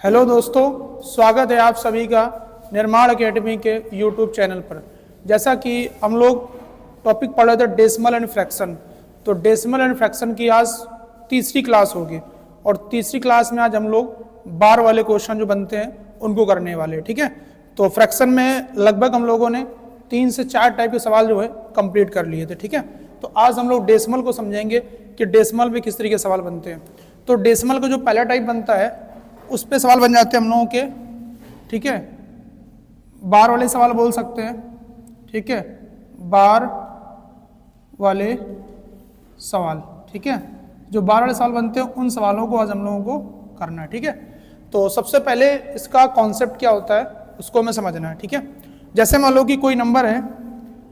Hello दोस्तों, स्वागत है आप सभी का निर्माण एकेडमी के यूट्यूब चैनल पर। जैसा कि हम लोग टॉपिक पढ़ रहे थे डेसिमल एंड फ्रैक्शन, तो डेसिमल एंड फ्रैक्शन की आज तीसरी क्लास होगी और तीसरी क्लास में आज हम लोग बार वाले क्वेश्चन जो बनते हैं उनको करने वाले। ठीक है, तो फ्रैक्शन में लगभग हम लोगों ने 3 से 4 टाइप के सवाल जो है कंप्लीट कर लिए थे। ठीक है, तो आज हम लोग डेसिमल को समझेंगे कि डेसिमल में किस तरीके के सवाल बनते हैं। तो डेसिमल का जो पहला टाइप बनता है उस पे सवाल बन जाते हैं हम लोगों के, ठीक है, बार वाले सवाल बोल सकते हैं। ठीक है, बार वाले सवाल। ठीक है, जो बार वाले सवाल बनते हैं उन सवालों को आज हम लोगों को करना है। ठीक है, तो सबसे पहले इसका कॉन्सेप्ट क्या होता है उसको हमें समझना है। ठीक है, जैसे मान लो कि कोई नंबर है,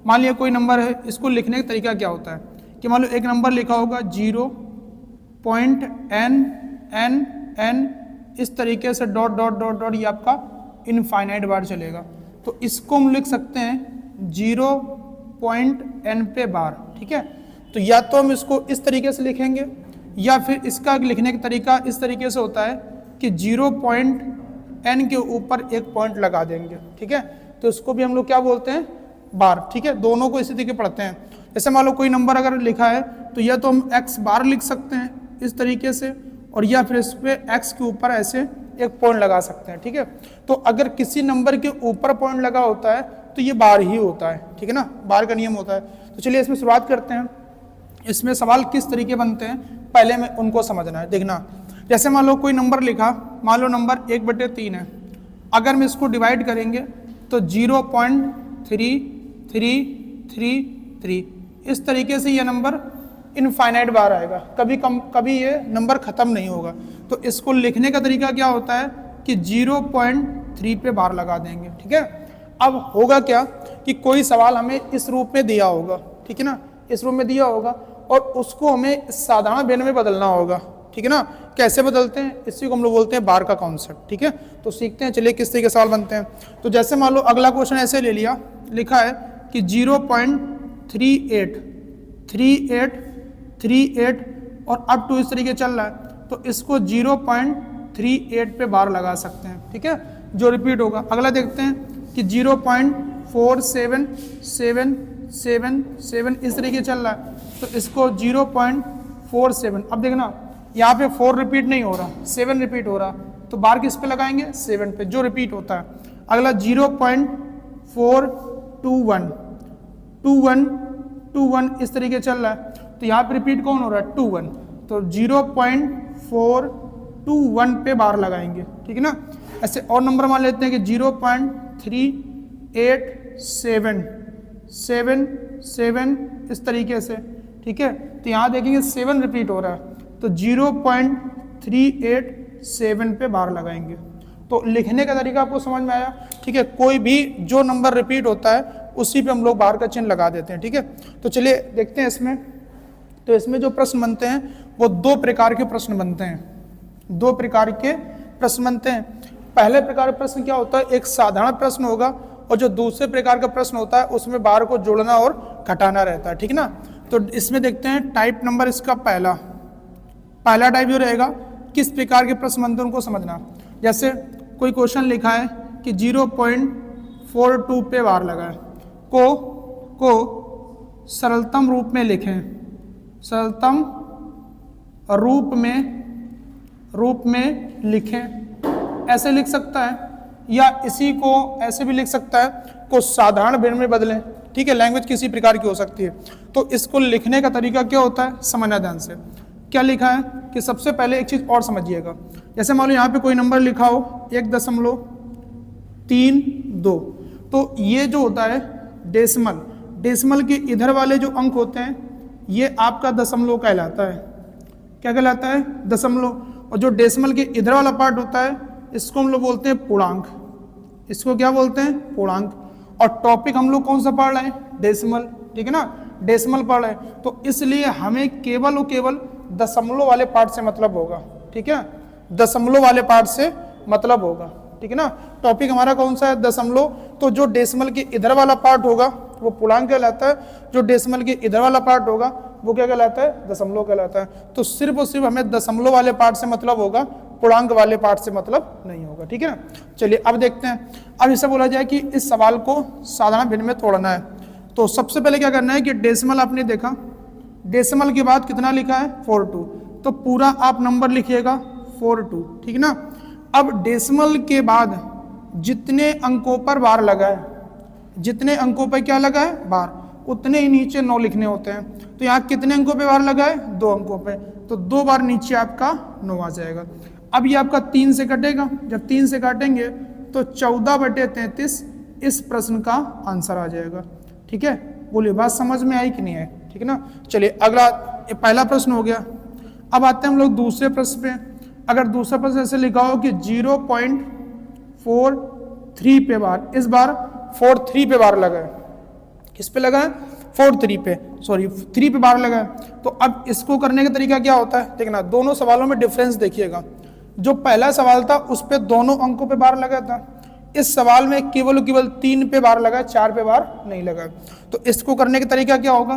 मान लिया कोई नंबर है, इसको लिखने का तरीका क्या होता है कि मान लो एक नंबर लिखा होगा 0.n इस तरीके से डॉट डॉट डॉट डॉट, ये आपका इनफाइनाइट बार चलेगा। तो इसको हम लिख सकते हैं 0.n पे बार। ठीक है, तो या तो हम इसको इस तरीके से लिखेंगे या फिर इसका लिखने का तरीका इस तरीके से होता है कि 0.n के ऊपर एक पॉइंट लगा देंगे। ठीक है, तो इसको भी हम लोग क्या बोलते हैं, बार। ठीक है, दोनों को इसी तरीके पढ़ते हैं। जैसे मान लो कोई नंबर अगर लिखा है तो या तो हम x बार लिख सकते हैं इस तरीके से, और या फिर इस पे x के ऊपर ऐसे एक पॉइंट लगा सकते हैं। ठीक है, तो अगर किसी नंबर के ऊपर पॉइंट लगा होता है तो ये बार ही होता है। ठीक है ना, बार का नियम होता है। तो चलिए इसमें शुरुआत करते हैं। इसमें सवाल किस तरीके बनते हैं पहले में उनको समझना है। देखना, जैसे मान लो कोई नंबर लिखा, मान लो नंबर 1/3 है, अगर हम इसको डिवाइड करेंगे तो 0.3333 इस तरीके से ये नंबर इनफाइनाइट बार आएगा, कभी ये नंबर खत्म नहीं होगा। तो इसको लिखने का तरीका क्या होता है कि 0.3 पे बार लगा देंगे। ठीक है, अब होगा क्या कि कोई सवाल हमें इस रूप में दिया होगा, ठीक है ना, इस रूप में दिया होगा और उसको हमें साधारण वेन में बदलना होगा। ठीक है ना, कैसे बदलते हैं इसी को हम लोग बोलते हैं बार का कॉन्सेप्ट। ठीक है, तो सीखते हैं, चलिए किस तरीके के सवाल बनते हैं। तो जैसे मान लो अगला क्वेश्चन ऐसे ले लिया, लिखा है कि 0.38 और अप टू इस तरीके चल रहा है, तो इसको 0.38 पे बार लगा सकते हैं। ठीक है, जो रिपीट होगा। अगला देखते हैं कि 0.4777 इस तरीके चल रहा है, तो इसको 0.47। अब देखना यहाँ पे 4 रिपीट नहीं हो रहा, 7 रिपीट हो रहा, तो बार किस पे लगाएंगे, 7 पे, जो रिपीट होता है। अगला 0.421 इस तरीके चल रहा है, तो यहाँ पे रिपीट कौन हो रहा है, 21, तो 0.421 पे बार लगाएंगे। ठीक है ना, ऐसे और नंबर मान लेते हैं कि 0.3877 इस तरीके से। ठीक है, तो यहाँ देखेंगे 7 रिपीट हो रहा है, तो 0.387 पे बार लगाएंगे। तो लिखने का तरीका आपको समझ में आया। ठीक है, कोई भी जो नंबर रिपीट होता है उसी पे हम लोग बार का चिन्ह लगा देते हैं। ठीक है, तो चलिए देखते हैं इसमें। तो इसमें जो प्रश्न बनते हैं वो 2 प्रकार के प्रश्न बनते हैं, 2 प्रकार के प्रश्न बनते हैं। पहले प्रकार का प्रश्न क्या होता है, एक साधारण प्रश्न होगा, और जो दूसरे प्रकार का प्रश्न होता है उसमें बार को जोड़ना और घटाना रहता है। ठीक है ना, तो इसमें देखते हैं टाइप नंबर इसका पहला टाइप जो रहेगा, किस प्रकार के प्रश्न बनते हैं उनको समझना। जैसे कोई क्वेश्चन लिखा है कि 0.42 पे बार लगाए, को सरलतम रूप में लिखें, सरलतम रूप में लिखें, ऐसे लिख सकता है, या इसी को ऐसे भी लिख सकता है, को साधारण वेन में बदलें। ठीक है, लैंग्वेज किसी प्रकार की हो सकती है। तो इसको लिखने का तरीका क्या होता है, समझना ध्यान से। क्या लिखा है कि सबसे पहले एक चीज़ और समझिएगा। जैसे मान लो यहाँ पे कोई नंबर लिखा हो 1.32, तो ये जो होता है डेसिमल के इधर वाले जो अंक होते हैं ये आपका दशमलव कहलाता है। क्या कहलाता है, दशमलव। और जो डेसिमल के इधर वाला पार्ट होता है इसको हम लोग बोलते हैं पूर्णांक। इसको क्या बोलते हैं, पूर्णांक। और टॉपिक हम लोग कौन सा पढ़ रहे हैं, डेसिमल। ठीक है ना, डेसिमल पढ़ रहे हैं, तो इसलिए हमें केवल और केवल दशमलव वाले पार्ट से मतलब होगा। ठीक है, दशमलव वाले पार्ट से मतलब होगा। ठीक है ना, टॉपिक हमारा कौन सा है, दशमलव। तो जो डेसिमल के इधर वाला पार्ट होगा वो पूर्णांक कहलाता है, जो डेसिमल के इधर वाला पार्ट होगा वो क्या कहलाता है, दशमलव कहलाता है। तो सिर्फ और सिर्फ हमें दशमलव वाले पार्ट से मतलब होगा, पूर्णांक वाले पार्ट से मतलब नहीं होगा, ठीक है ना। चलिए अब देखते हैं, अब इसे बोला जाए कि इस सवाल को साधारण भिन्न में तोड़ना है। तो सबसे पहले क्या करना है कि डेसिमल आपने देखा, डेसिमल के बाद कितना लिखा है 42, तो पूरा आप नंबर लिखिएगा 42, ठीक है ना। अब डेसिमल के बाद जितने अंकों पर बार लगा है, जितने अंकों पर क्या लगा है बार, उतने ही नीचे 9 लिखने होते हैं। तो यहाँ कितने अंकों पे बार लगा है, 2 अंकों पे, तो 2 बार नीचे आपका 9 आ जाएगा। अब ये आपका 3 से कटेगा, जब 3 से काटेंगे तो 14/33 इस प्रश्न का आंसर आ जाएगा, ठीक है। बोलिए बात समझ में आई कि नहीं आई, ठीक है ना। चलिए अगला, ये पहला प्रश्न हो गया। अब आते हैं हम लोग दूसरे प्रश्न पे। अगर दूसरा प्रश्न ऐसे लिखा हो कि 0.43 पे बार, इस बार 43 पे बार लगा है, किस पे लगा है 43 पे, सॉरी 3 पे बार लगा है। तो अब इसको करने का तरीका क्या होता है, देखना दोनों सवालों में डिफरेंस देखिएगा। जो पहला सवाल था उस पे दोनों अंकों पे बार लगा था, इस सवाल में केवल 3 पे बार लगा, 4 पे बार नहीं लगा। तो इसको करने का तरीका क्या होगा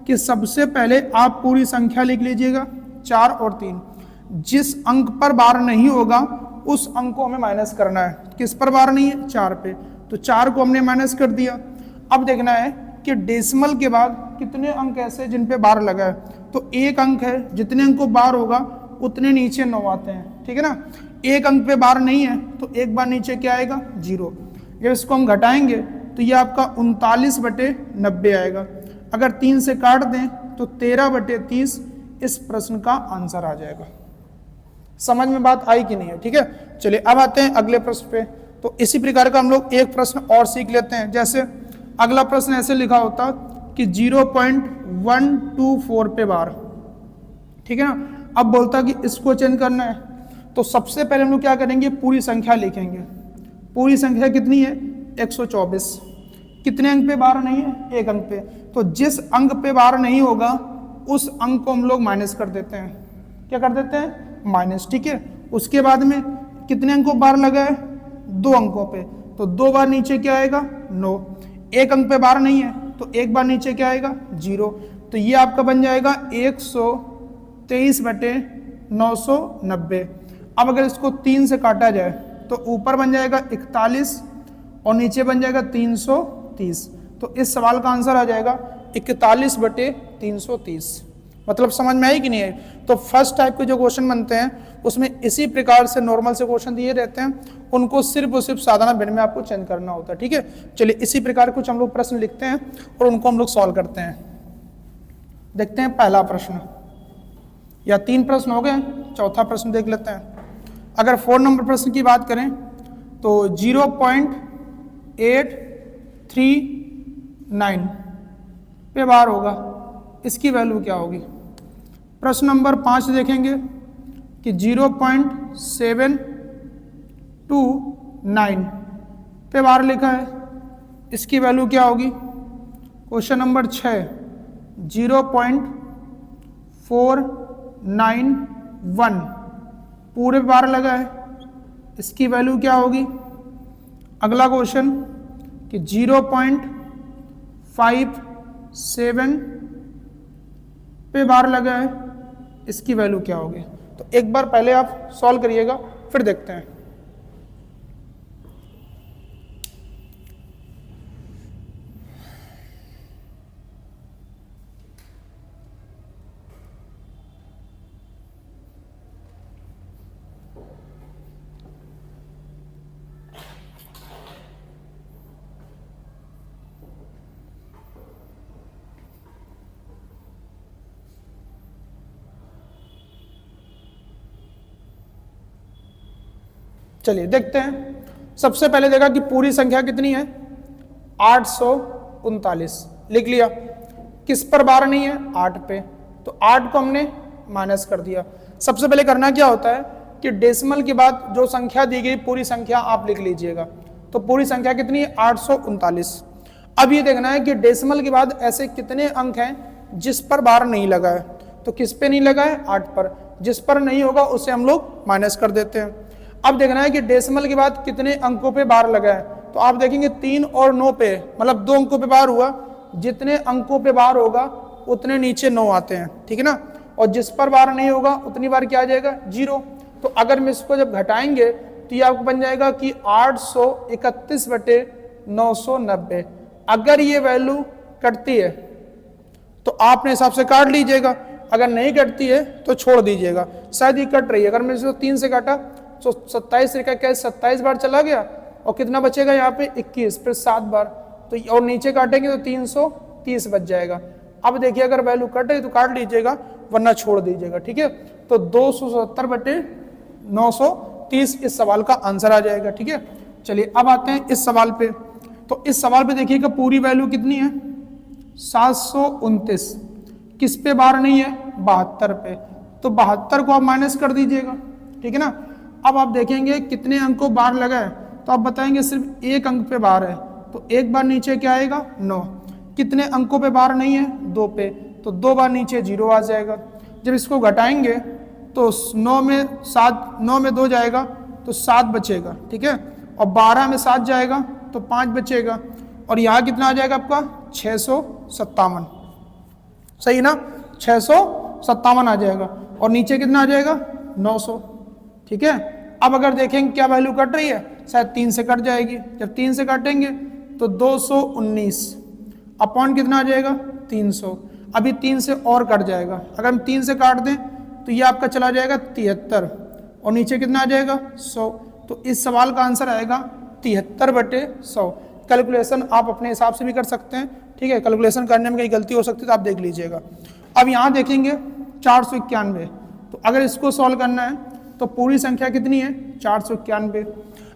कि सबसे पहले आप पूरी संख्या लिख लीजिएगा 4 और 3, जिस अंक पर बार नहीं होगा उस अंक को हमें माइनस करना है। किस पर बार नहीं है, 4 पे, तो 4 को हमने माइनस कर दिया। अब देखना है कि डेसिमल के बाद कितने अंक ऐसे जिन पे बार लगा है, तो एक अंक है, जितने अंक को बार होगा उतने नीचे 9 आते हैं, ठीक है ना। एक अंक पे बार नहीं है तो एक बार नीचे क्या आएगा 0। जब इसको हम घटाएंगे तो ये आपका 39/90 आएगा। अगर 3 से काट दें तो 13/30 इस प्रश्न का आंसर आ जाएगा। समझ में बात आई कि नहीं है, ठीक है। चलिए अब आते हैं अगले प्रश्न पे। तो इसी प्रकार का हम लोग एक प्रश्न और सीख लेते हैं। जैसे अगला प्रश्न ऐसे लिखा होता कि 0.124 पे बार, ठीक है ना। अब बोलता कि इसको चेंज करना है, तो सबसे पहले हम लोग क्या करेंगे, पूरी संख्या लिखेंगे। पूरी संख्या कितनी है 124, कितने अंक पे बार नहीं है, एक अंक पे, तो जिस अंक पे बार नहीं होगा उस अंक को हम लोग माइनस कर देते हैं। क्या कर देते हैं, माइनस, ठीक है। उसके बाद में कितने अंकों बार लगा है, 2 अंकों पे, तो 2 बार नीचे क्या आएगा 9। एक अंक पे बार नहीं है तो एक बार नीचे क्या आएगा 0, तो ये आपका बन जाएगा 123/990। अब अगर इसको 3 से काटा जाए तो ऊपर बन जाएगा 41 और नीचे बन जाएगा 330। तो इस सवाल का आंसर आ जाएगा 41/330। मतलब समझ में आई कि नहीं आई। तो फर्स्ट टाइप के जो क्वेश्चन बनते हैं उसमें इसी प्रकार से नॉर्मल से क्वेश्चन दिए रहते हैं, उनको सिर्फ और सिर्फ साधारण भिन्न में आपको चेंज करना होता है, ठीक है। चलिए इसी प्रकार कुछ हम लोग प्रश्न लिखते हैं और उनको हम लोग सॉल्व करते हैं। देखते हैं पहला प्रश्न, या 3 प्रश्न हो गए, चौथा प्रश्न देख लेते हैं। अगर 4 नंबर प्रश्न की बात करें तो 0.839 पे बार होगा, इसकी वैल्यू क्या होगी। प्रश्न नंबर 5 देखेंगे कि 0.729 पे बार लिखा है, इसकी वैल्यू क्या होगी। क्वेश्चन नंबर 6 0.491 पूरे बार लगा है, इसकी वैल्यू क्या होगी। अगला क्वेश्चन कि 0.57 पे बार लगा है, इसकी वैल्यू क्या होगी। तो एक बार पहले आप सॉल्व करिएगा फिर देखते हैं। चलिए देखते हैं। सबसे पहले देखा कि पूरी संख्या कितनी है 839, लिख लिया। किस पर बार नहीं है 8 पे, तो 8 को हमने माइनस कर दिया। सबसे पहले करना क्या होता है कि डेसिमल के बाद जो संख्या दी गई पूरी संख्या आप लिख लीजिएगा। तो पूरी संख्या कितनी है 839। अब ये देखना है कि डेसिमल के बाद ऐसे कितने अंक हैं जिस पर बार नहीं लगा है। तो किस पे नहीं लगा है 8 पर, जिस पर नहीं होगा उसे हम लोग माइनस कर देते हैं। अब देखना है कि डेसिमल के बाद कितने अंकों पे बार लगा है। तो आप देखेंगे 3 और 9 पे, मतलब 2 अंकों पे बार हुआ जितने अंकों पे बार होगा उतने नीचे 9 आते हैं, ठीक है ना, और जिस पर बार नहीं होगा उतनी बार क्या आ जाएगा 0। तो अगर हम इसको जब घटाएंगे तो ये आपको बन जाएगा कि 831/990। अगर ये वैल्यू कटती है तो आपने हिसाब से काट लीजिएगा, अगर नहीं कटती है तो छोड़ दीजिएगा। शायद ये कट रही है, अगर मैं इसको 3 से काटा तो 27 का क्या 27 बार चला गया और कितना बचेगा यहाँ पे 21, फिर 7 बार, तो और नीचे काटेंगे तो 330 बच जाएगा। अब देखिए अगर वैल्यू कट रही तो काट लीजिएगा वरना छोड़ दीजिएगा, ठीक है। तो 270/930 इस सवाल का आंसर आ जाएगा, ठीक है। चलिए अब आते हैं इस सवाल पे। तो इस सवाल पे देखिएगा पूरी वैल्यू कितनी है 729, किस पे बार नहीं है 72 पे, तो 72 को आप माइनस कर दीजिएगा, ठीक है ना। अब आप देखेंगे कितने अंक को बार लगा है, तो आप बताएंगे सिर्फ एक अंक पे बार है, तो एक बार नीचे क्या आएगा 9। कितने अंकों पे बार नहीं है 2 पे, तो 2 बार नीचे 0 आ जाएगा। जब इसको घटाएंगे तो 9 में 2 जाएगा तो 7 बचेगा, ठीक है, और 12 में 7 जाएगा तो 5 बचेगा, और यहाँ कितना आ जाएगा आपका 657, सही ना, 657 आ जाएगा, और नीचे कितना आ जाएगा 900, ठीक है। अब अगर देखेंगे क्या वैल्यू कट रही है, शायद 3 से कट जाएगी, जब 3 से काटेंगे तो 219 अपॉन कितना आ जाएगा 300, अभी 3 से और कट जाएगा, अगर हम 3 से काट दें तो ये आपका चला जाएगा 73, और नीचे कितना आ जाएगा 100। तो इस सवाल का आंसर आएगा 73/100। कैलकुलेशन आप अपने हिसाब से भी कर सकते हैं, ठीक है, कैलकुलेशन करने में कहीं गलती हो सकती है तो आप देख लीजिएगा। अब यहाँ देखेंगे 491, तो अगर इसको सॉल्व करना है तो पूरी संख्या कितनी है 491।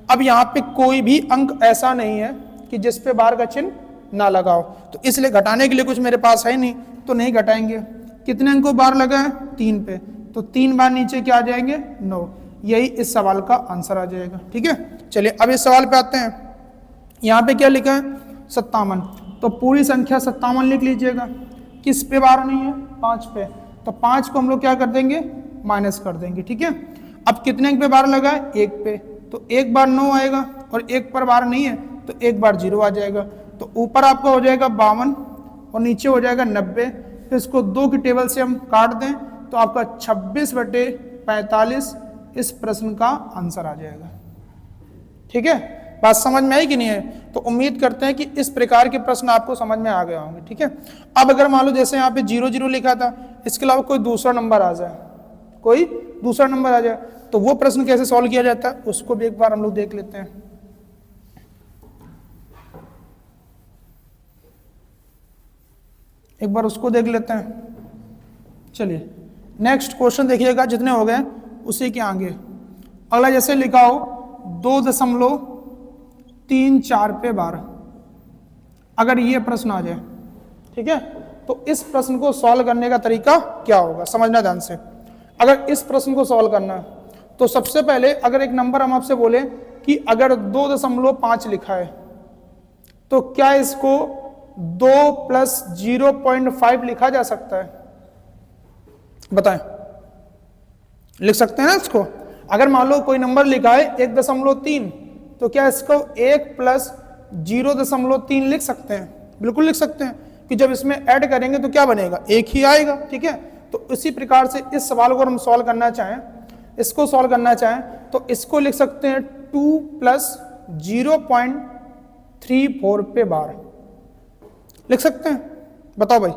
अब यहाँ पे कोई भी अंक ऐसा नहीं है कि जिस पे बार का चिन्ह ना लगाओ, तो इसलिए घटाने के लिए कुछ मेरे पास है नहीं, तो नहीं घटाएंगे। कितने अंक को बार लगा है 3 पे, तो 3 बार नीचे क्या आ जाएंगे 9, यही इस सवाल का आंसर आ जाएगा, ठीक है। चलिए अब इस सवाल पे आते हैं। यहाँ पे क्या लिखा है 57, तो पूरी संख्या 57 लिख लीजिएगा। किस पे बार नहीं है 5 पे, तो 5 को हम लोग क्या कर देंगे माइनस कर देंगे, ठीक है। अब कितने पे बार लगा है 1 पे, तो 1 बार 9 आएगा, और 1 पर बार नहीं है तो 1 बार 0 आ जाएगा, तो ऊपर आपका हो जाएगा 52 और नीचे हो जाएगा 90। फिर इसको 2 की टेबल से हम काट दें तो आपका 26/45 इस प्रश्न का आंसर आ जाएगा, ठीक है। बात समझ में आई कि नहीं है? तो उम्मीद करते हैं कि इस प्रकार के प्रश्न आपको समझ में आ गए होंगे, ठीक है। अब अगर मान लो जैसे यहाँ पे 00 लिखा था, इसके अलावा कोई दूसरा नंबर आ जाए, कोई दूसरा नंबर आ जाए, तो वो प्रश्न कैसे सॉल्व किया जाता है उसको भी एक बार हम लोग देख लेते हैं। एक बार उसको देख लेते हैं। चलिए नेक्स्ट क्वेश्चन देखिएगा, जितने हो गए उसी के आगे अगला जैसे लिखा हो 2.34 पे बार, अगर ये प्रश्न आ जाए, ठीक है, तो इस प्रश्न को सॉल्व करने का तरीका क्या होगा समझना ध्यान से। अगर इस प्रश्न को सॉल्व करना है तो सबसे पहले अगर एक नंबर हम आपसे बोले कि अगर 2.5 लिखा है तो क्या इसको 2 + 0.5 लिखा जा सकता है, बताएं, लिख सकते हैं ना इसको। अगर मान लो कोई नंबर लिखा है 1.3, तो क्या इसको 1 + 0.3 लिख सकते हैं? बिल्कुल लिख सकते हैं, कि जब इसमें ऐड करेंगे तो क्या बनेगा 1 ही आएगा, ठीक है। तो इसी प्रकार से इस सवाल को हम सॉल्व करना चाहें, इसको सॉल्व करना चाहें तो इसको लिख सकते हैं 2 + 0.34 पे बार, लिख सकते हैं, बताओ भाई,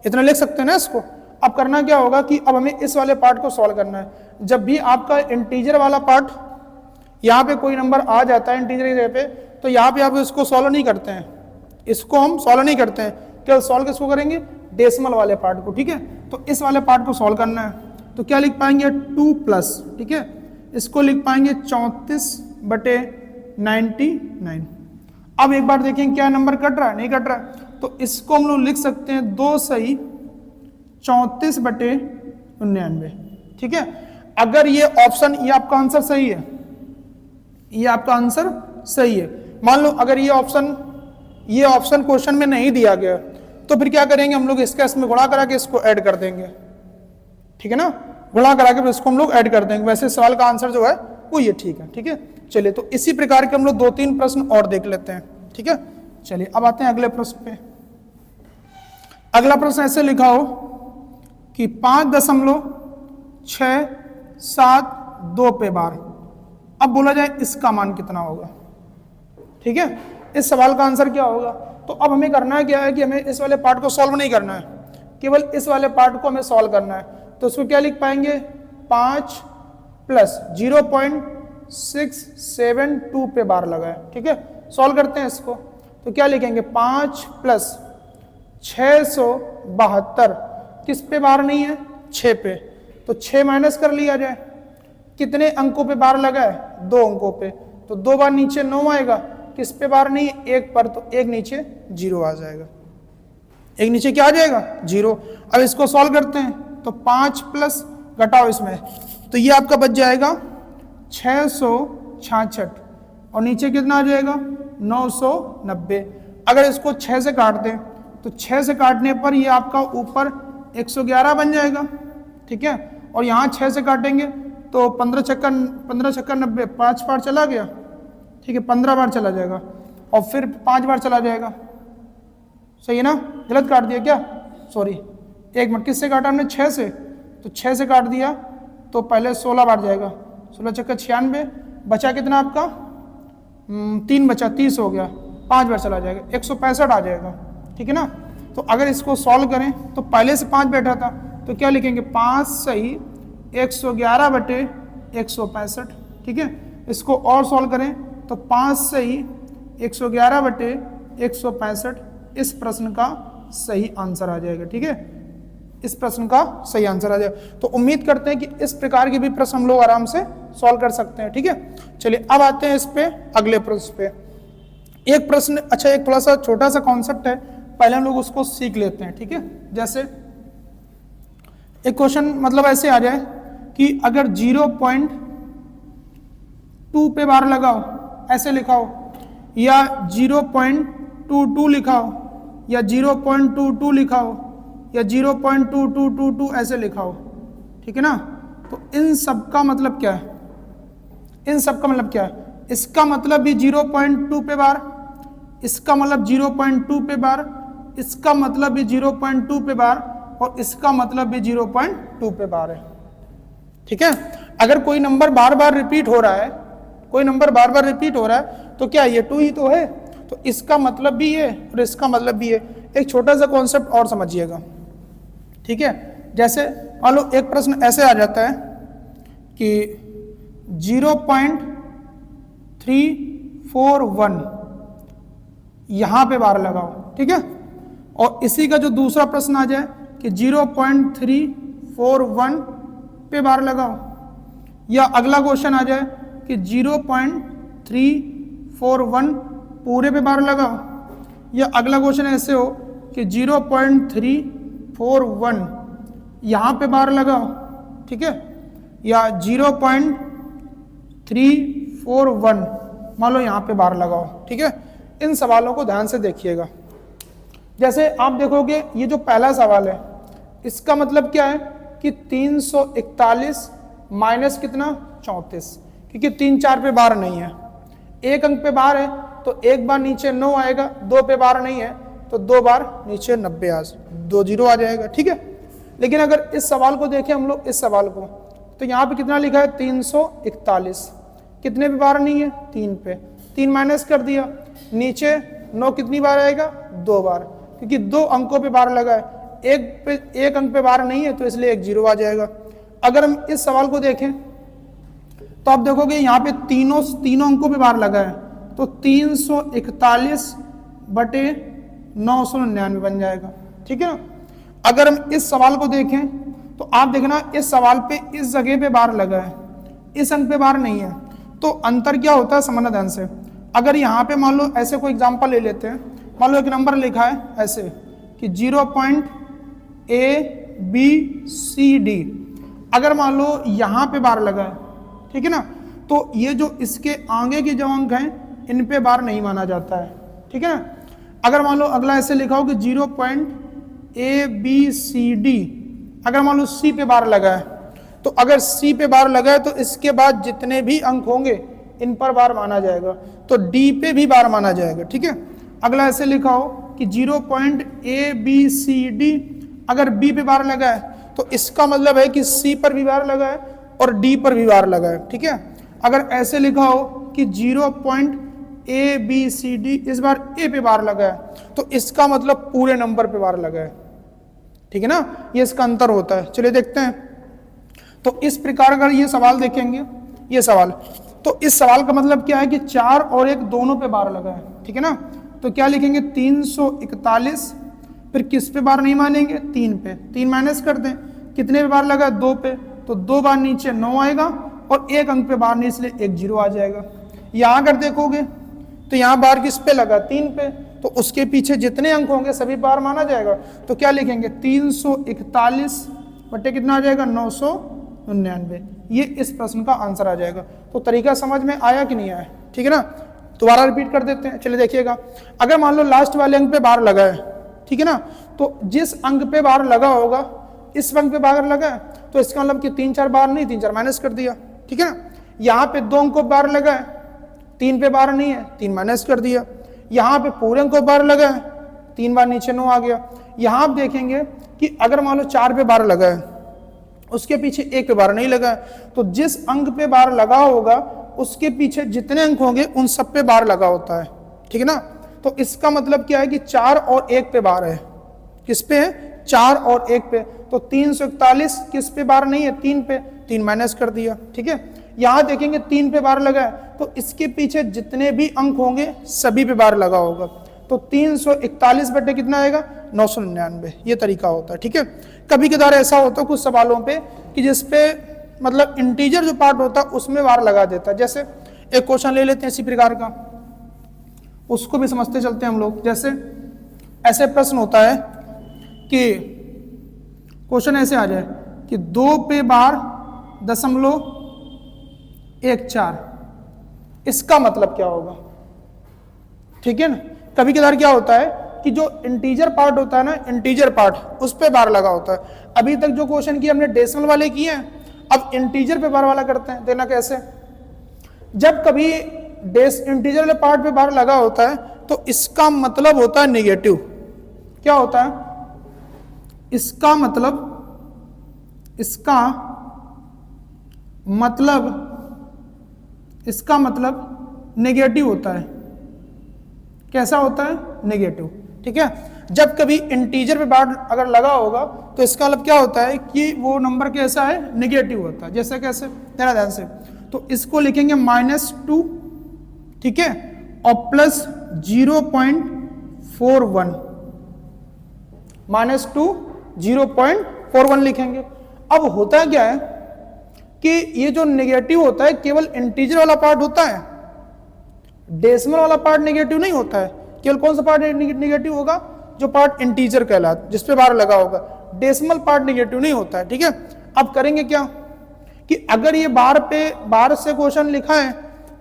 इतना लिख सकते हैं ना इसको। अब करना क्या होगा कि अब हमें इस वाले पार्ट को सॉल्व करना है। जब भी आपका इंटीजर वाला पार्ट यहाँ पे कोई नंबर आ जाता है इंटीजर की जगह पे, तो यहाँ पे आप इसको सॉल्व नहीं करते हैं, इसको हम सॉल्व नहीं करते हैं, क्या सॉल्व किसको करेंगे डेसिमल वाले पार्ट को, ठीक है। तो इस वाले पार्ट को सॉल्व करना है, तो क्या लिख पाएंगे 2+, ठीक है, इसको लिख पाएंगे 34/99। अब एक बार देखें क्या नंबर कट रहा है, नहीं कट रहा है, तो इसको हम लोग लिख सकते हैं 2 सही 34/99, ठीक है। अगर ये ऑप्शन, ये आपका आंसर सही है, ये आपका आंसर सही है। मान लो अगर ये ऑप्शन क्वेश्चन में नहीं दिया गया तो फिर क्या करेंगे हम लोग, इसका इसमें गुणा करा के इसको ऐड कर देंगे, ठीक है ना, गुणा करा के इसको हम लोग ऐड कर देंगे। वैसे सवाल का आंसर जो है वो ये ठीक है, ठीक है। चलिए तो इसी प्रकार के हम लोग 2-3 प्रश्न और देख लेते हैं, ठीक है। चलिए अब आते हैं अगले प्रश्न पे। अगला प्रश्न ऐसे लिखा हो कि 5.672 पे बार। अब बोला जाए इसका मान कितना होगा। ठीक है, इस सवाल का आंसर क्या होगा। तो अब हमें करना है क्या है कि हमें इस वाले पार्ट को सॉल्व नहीं करना है, केवल इस वाले पार्ट को हमें सॉल्व करना है। तो उसको क्या लिख पाएंगे, 5 प्लस 0.672 पे बार लगा है। ठीक है, सॉल्व करते हैं इसको। तो क्या लिखेंगे, 5 प्लस 672 किस पे बार नहीं है, 6 पे। तो 6 माइनस कर लिया जाए, कितने अंकों पे बार लगा है, 2 अंकों पे। तो 2 बार नीचे 9 आएगा, किस पे बार नहीं है, 1 पर। तो 1 नीचे 0 आ जाएगा, 1 नीचे क्या आ जाएगा, 0। अब इसको सॉल्व करते हैं। तो 5 प्लस घटाओ इसमें, तो ये आपका बच जाएगा 666 और नीचे कितना आ जाएगा, 990। अगर इसको 6 से काट दें तो 6 से काटने पर ये आपका ऊपर 111 बन जाएगा। ठीक है, और यहाँ 6 से काटेंगे तो 15 छक्का 90, 5 बार चला गया। ठीक है, 15 बार चला जाएगा और फिर 5 बार चला जाएगा। सही है ना, गलत काट दिया क्या, सॉरी, 1 मिनट। किससे काटा हमने, 6 से। तो 6 से काट दिया तो पहले 16 बार जाएगा, 16 छक्का 96, बचा कितना आपका, 3 बचा, 30 हो गया, 5 बार चला जाएगा, 165 आ जाएगा। ठीक है ना। तो अगर इसको सॉल्व करें तो पहले से 5 बैठा था, तो क्या लिखेंगे, 5 सही 111 बटे 165। ठीक है, इसको और सॉल्व करें तो 5 सही 111 बटे 165 इस प्रश्न का सही आंसर आ जाएगा। ठीक है, इस प्रश्न का सही आंसर आ जाएगा। तो उम्मीद करते हैं कि इस प्रकार के भी प्रश्न हम लोग आराम से सॉल्व कर सकते हैं। ठीक है, चलिए अब आते हैं इस पे अगले प्रश्न पे। एक प्रश्न, अच्छा एक थोड़ा सा छोटा सा कॉन्सेप्ट है, पहले हम लोग उसको सीख लेते हैं। ठीक है, जैसे एक क्वेश्चन मतलब ऐसे आ जाए कि अगर 0.2 पे बार लगाओ, ऐसे लिखाओ, या 0.22 लिखाओ, या 0.22 लिखाओ, या 0.2222 ऐसे लिखाओ। ठीक है ना। तो इन सब का मतलब क्या है, इन सब का मतलब क्या है, इसका मतलब भी 0.2 पे बार, इसका मतलब 0.2 पे बार, इसका मतलब भी 0.2 पे बार, और इसका मतलब भी 0.2 पे बार है। ठीक है, अगर कोई नंबर बार बार रिपीट हो रहा है, कोई नंबर बार बार रिपीट हो रहा है, तो क्या ये 2 ही तो है, तो इसका मतलब भी ये और इसका मतलब भी ये। एक छोटा सा कॉन्सेप्ट और समझिएगा। ठीक है, जैसे मान लो एक प्रश्न ऐसे आ जाता है कि 0.341 यहां पे बार लगाओ। ठीक है, और इसी का जो दूसरा प्रश्न आ जाए कि 0.341 पे बार लगाओ, या अगला क्वेश्चन आ जाए कि 0.341 पूरे पे बार लगाओ, या अगला क्वेश्चन ऐसे हो कि 0.341 यहाँ पे बार लगाओ। ठीक है, या 0.341 मान लो यहाँ पे बार लगाओ। ठीक है, इन सवालों को ध्यान से देखिएगा। जैसे आप देखोगे ये जो पहला सवाल है, इसका मतलब क्या है कि 341 माइनस कितना, 34, क्योंकि 3 4 पे बार नहीं है, 1 अंक पे बार है तो 1 बार नीचे 9 आएगा, 2 पे बार नहीं है तो 2 बार नीचे 90 2 0 आ जाएगा। ठीक है, लेकिन अगर इस सवाल को देखें हम लोग, इस सवाल को, तो यहाँ पे कितना लिखा है, 341, कितने पे बार नहीं है, 3 पे, 3 माइनस कर दिया, नीचे 9 कितनी बार आएगा, 2 बार, क्योंकि 2 अंकों पे बार लगा है, 1 अंक पे बार नहीं है तो इसलिए 1 0 आ जाएगा। अगर हम इस सवाल को देखें तो आप देखोगे यहाँ पे तीनों अंकों पे बार लगा है, तो 341 बटे 999 बन जाएगा। ठीक है ना। अगर हम इस सवाल को देखें तो आप देखना इस सवाल पे इस जगह पे बार लगा है, इस अंक पे बार नहीं है, तो अंतर क्या होता है समझना ध्यान से। अगर यहाँ पे मान लो ऐसे कोई एग्जांपल ले लेते हैं, मान लो एक नंबर लिखा है ऐसे कि 0.ABCD, अगर मान लो यहाँ पे बार लगा है, ठीक है ना, तो ये जो इसके आगे के जो अंक हैं इन पे बार नहीं माना जाता है। ठीक है ना। अगर मान लो अगला ऐसे लिखा हो कि 0.ABCD, अगर मान लो C पे बार लगा है, तो अगर C पे बार लगा है तो इसके बाद जितने भी अंक होंगे इन पर बार माना जाएगा, तो D पे भी बार माना जाएगा। ठीक है। अगला ऐसे लिखा हो कि 0.ABCD, अगर B पे बार लगा है तो इसका मतलब है कि C पर भी बार लगा है और D पर भी बार लगा है, ठीक है। अगर ऐसे लिखा हो कि 0.ABCD, इस बार A पे बार लगा है तो इसका मतलब पूरे नंबर पे बार लगा है, ठीक है ना, ये इसका अंतर होता है। चलिए देखते हैं। तो इस प्रकार का ये सवाल देखेंगे, ये सवाल, तो इस सवाल का मतलब क्या है कि 4 और 1 दोनों पे बार लगा है, ठीक है ना। तो क्या लिखेंगे 341, फिर किस पे बार नहीं मानेंगे, 3 पे, 3 माइनस कर दें, कितने पे बार लगा, 2 पे, तो 2 बार नीचे 9 आएगा और 1 अंक पे बार नहीं, इसलिए 1 0 आ जाएगा। यहाँ अगर देखोगे तो यहाँ बार किस पे लगा, 3 पे, तो उसके पीछे जितने अंक होंगे सभी बार माना जाएगा। तो क्या लिखेंगे 341 बटे कितना आ जाएगा, 999। ये इस प्रश्न का आंसर आ जाएगा। तो तरीका समझ में आया कि नहीं आया, ठीक है ना। दोबारा रिपीट कर देते हैं। चलिए देखिएगा, अगर मान लो लास्ट वाले अंक पे बार लगा है, ठीक है ना, तो जिस अंक पे बार लगा होगा इस अंक पे बार लगा है, तो इसका मतलब कि 3 4 बार नहीं, 3 4 माइनस कर दिया, ठीक है ना। यहाँ पे 2 अंकों पे बार लगा है, 3 पे बार नहीं है, 3 माइनस कर दिया। यहाँ पे पूरे अंकों पे बार लगा है, 3 बार नीचे 9 आ गया। यहाँ आप देखेंगे कि अगर मान लो 4 पे बार लगा है, उसके पीछे 1 पे बार नहीं लगा है, तो जिस अंक पे बार लगा होगा उसके पीछे जितने अंक होंगे उन सब पे बार लगा होता है, ठीक है ना। तो इसका मतलब क्या है कि 4 और 1 पे बार है, किस पे है, 4 और 1 पे। तो 341 किस पे बार नहीं है, 3 पे, 3 माइनस कर दिया, ठीक है। यहाँ देखेंगे 3 पे बार लगा है, तो इसके पीछे जितने भी अंक होंगे सभी पे बार लगा होगा। तो 341 बटे कितना आएगा, 999। ये तरीका होता है, ठीक है। कभी कदार ऐसा होता है कुछ सवालों पे कि जिसपे मतलब इंटीजर जो पार्ट होता है उसमें बार लगा देता है। जैसे एक क्वेश्चन ले लेते हैं इसी प्रकार का, उसको भी समझते चलते हैं हम लोग। जैसे ऐसे प्रश्न होता है कि क्वेश्चन ऐसे आ जाए कि 2 पे बार 0.14, इसका मतलब क्या होगा, ठीक है ना। कभी कदार क्या होता है कि जो इंटीजर पार्ट होता है ना, इंटीजर पार्ट, उस पे बार लगा होता है। अभी तक जो क्वेश्चन किए हमने डेसिमल वाले किए हैं, अब इंटीजर पे बार वाला करते हैं। देखना कैसे, जब कभी इंटीजर वाले पार्ट पे बार लगा होता है तो इसका मतलब होता है नेगेटिव। क्या होता है, इसका मतलब नेगेटिव होता है। कैसा होता है, नेगेटिव, ठीक है। जब कभी इंटीजर पे बार अगर लगा होगा तो इसका मतलब क्या होता है कि वो नंबर कैसा है, नेगेटिव होता है। जैसे कैसे, तेरा ध्यान से, तो इसको लिखेंगे -2, ठीक है, और प्लस 0.41, -2 0.41 लिखेंगे। अब होता क्या है कि ये जो नेगेटिव होता है केवल इंटीजर वाला पार्ट होता है, डेसिमल वाला पार्ट नेगेटिव नहीं होता है। केवल कौन सा पार्ट नेगेटिव होगा, जो पार्ट इंटीजर कहलाता, जिसपे बार लगा होगा। डेसिमल पार्ट नेगेटिव नहीं होता है, ठीक है। अब करेंगे क्या कि अगर ये बार से क्वेश्चन लिखा है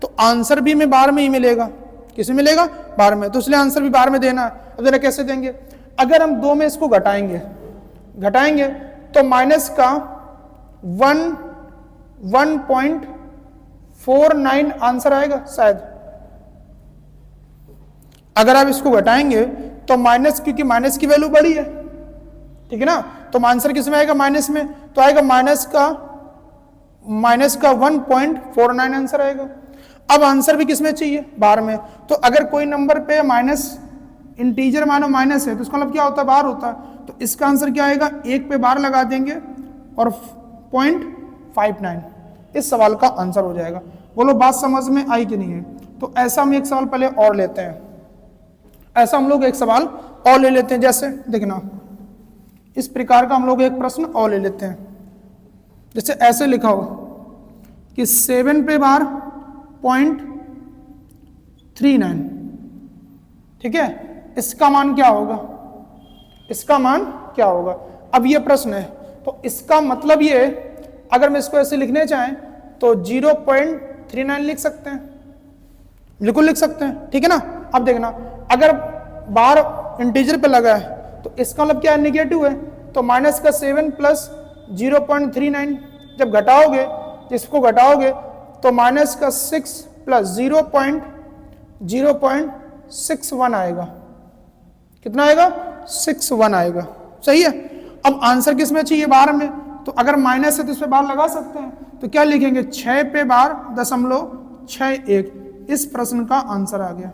तो आंसर भी हमें बार में ही मिलेगा। किसमें मिलेगा, बार में, तो इसलिए आंसर भी बार में देना है। अब जरा कैसे देंगे, अगर हम 2 में इसको घटाएंगे तो माइनस का 1.49 आंसर आएगा शायद। अगर आप इसको घटाएंगे तो माइनस, क्योंकि माइनस की वैल्यू बड़ी है, ठीक है ना, तो आंसर किस में आएगा, माइनस में, तो आएगा माइनस का 1.49 आंसर आएगा। अब आंसर भी किस में चाहिए, बार में। तो अगर कोई नंबर पे माइनस, इंटीजर मानो माइनस है, तो इसका मतलब क्या होता है, बार होता है। तो इसका आंसर क्या आएगा, 1 पे बार लगा देंगे और 0.59 इस सवाल का आंसर हो जाएगा। बोलो बात समझ में आई कि नहीं है। तो ऐसा हम एक सवाल पहले और लेते हैं, ऐसा हम लोग एक सवाल और ले लेते हैं। जैसे देखना, इस प्रकार का हम लोग एक प्रश्न और ले लेते हैं। जैसे ऐसे लिखा हो कि 7 पे बार 0.39, ठीक है, इसका मान क्या होगा, इसका मान क्या होगा। अब ये प्रश्न है, तो इसका मतलब ये, अगर मैं इसको ऐसे लिखने चाहें तो 0.39 लिख सकते हैं, बिल्कुल लिख सकते हैं, ठीक है ना। अब देखना, अगर बार इंटीजर पे लगा है तो इसका मतलब क्या है, नेगेटिव है। तो माइनस का 7 प्लस 0.39, जब घटाओगे, इसको घटाओगे तो माइनस का 6 प्लस 0.61 आएगा, कितना आएगा 61 आएगा। सही है। अब आंसर किस में चाहिए, बार में, तो अगर माइनस है तो इस पे बार लगा सकते हैं, तो क्या लिखेंगे 6 पे बार 0.61। इस प्रश्न का आंसर आ गया।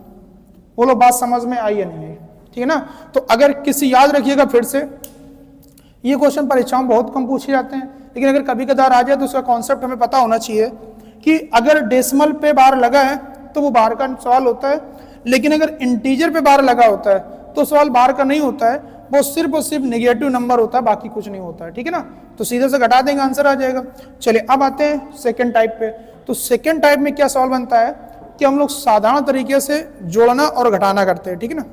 बोलो बात समझ में आई या नहीं आई, ठीक है ना। तो अगर किसी याद रखिएगा फिर से, ये क्वेश्चन परीक्षाओं में बहुत कम पूछे जाते हैं, लेकिन अगर कभी कदार आ जाए तो उसका कॉन्सेप्ट हमें पता होना चाहिए कि अगर डेसिमल पे बार लगा है तो वो बार का सवाल होता है, लेकिन अगर इंटीजर पे बार लगा होता है तो सवाल बार का नहीं होता है, वो सिर्फ और सिर्फ नेगेटिव नंबर होता है, बाकी कुछ नहीं होता है, ठीक है ना। तो सीधे से घटा देंगे, आंसर आ जाएगा। चलिए अब आते हैं सेकंड टाइप पे। तो सेकंड टाइप में क्या सवाल बनता है कि हम लोग साधारण तरीके से जोड़ना और घटाना करते हैं, ठीक है ना।